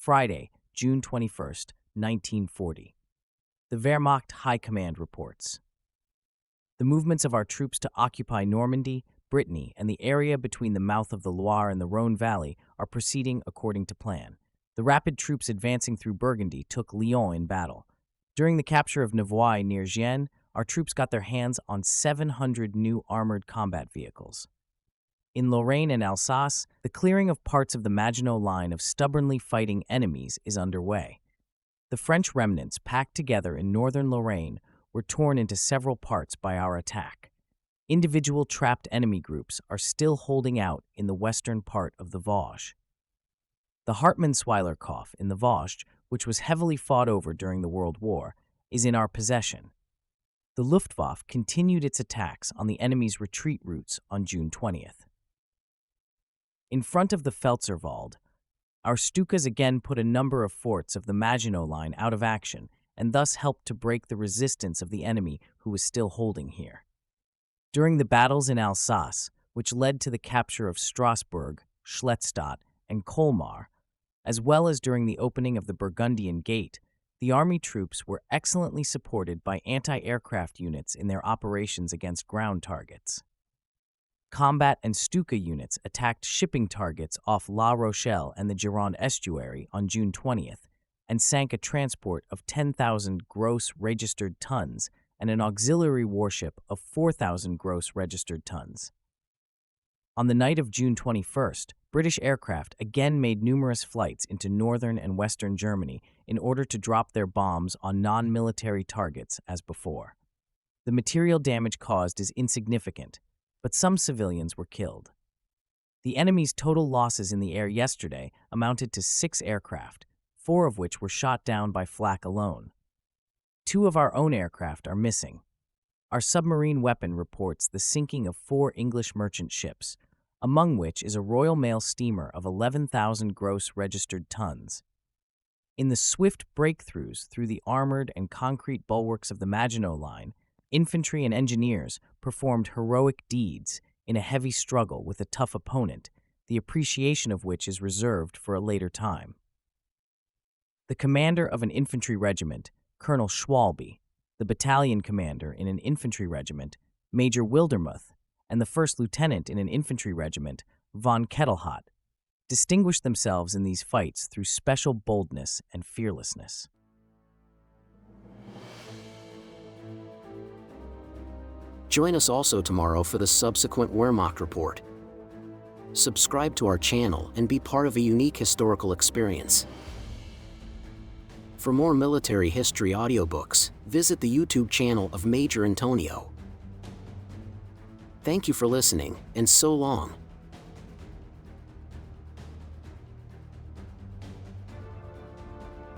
Friday, June 21st, 1940. The Wehrmacht High Command reports. The movements of our troops to occupy Normandy, Brittany, and the area between the mouth of the Loire and the Rhône Valley are proceeding according to plan. The rapid troops advancing through Burgundy took Lyon in battle. During the capture of WWII near Gien, our troops got their hands on 700 new armored combat vehicles. In Lorraine and Alsace, the clearing of parts of the Maginot Line of stubbornly fighting enemies is underway. The French remnants packed together in northern Lorraine were torn into several parts by our attack. Individual trapped enemy groups are still holding out in the western part of the Vosges. The Hartmannsweilerkopf in the Vosges, which was heavily fought over during the World War, is in our possession. The Luftwaffe continued its attacks on the enemy's retreat routes on June 20th. In front of the Pfälzerwald, our Stukas again put a number of forts of the Maginot Line out of action and thus helped to break the resistance of the enemy who was still holding here. During the battles in Alsace, which led to the capture of Strasbourg, Schlettstadt, and Colmar, as well as during the opening of the Burgundian Gate, the army troops were excellently supported by anti-aircraft units in their operations against ground targets. Combat and Stuka units attacked shipping targets off La Rochelle and the Gironde estuary on June 20th and sank a transport of 10,000 gross registered tons and an auxiliary warship of 4,000 gross registered tons. On the night of June 21st, British aircraft again made numerous flights into northern and western Germany in order to drop their bombs on non-military targets as before. The material damage caused is insignificant, but some civilians were killed. The enemy's total losses in the air yesterday amounted to 6 aircraft, 4 of which were shot down by flak alone. 2 of our own aircraft are missing. Our submarine weapon reports the sinking of 4 English merchant ships, among which is a Royal Mail steamer of 11,000 gross registered tons. In the swift breakthroughs through the armored and concrete bulwarks of the Maginot Line, infantry and engineers performed heroic deeds in a heavy struggle with a tough opponent, the appreciation of which is reserved for a later time. The commander of an infantry regiment, Colonel Schwalbe, the battalion commander in an infantry regiment, Major Wildermuth, and the first lieutenant in an infantry regiment, von Kettelhut, distinguished themselves in these fights through special boldness and fearlessness. Join us also tomorrow for the subsequent Wehrmacht Report. Subscribe to our channel and be part of a unique historical experience. For more military history audiobooks, visit the YouTube channel of Major Intonio. Thank you for listening, and so long.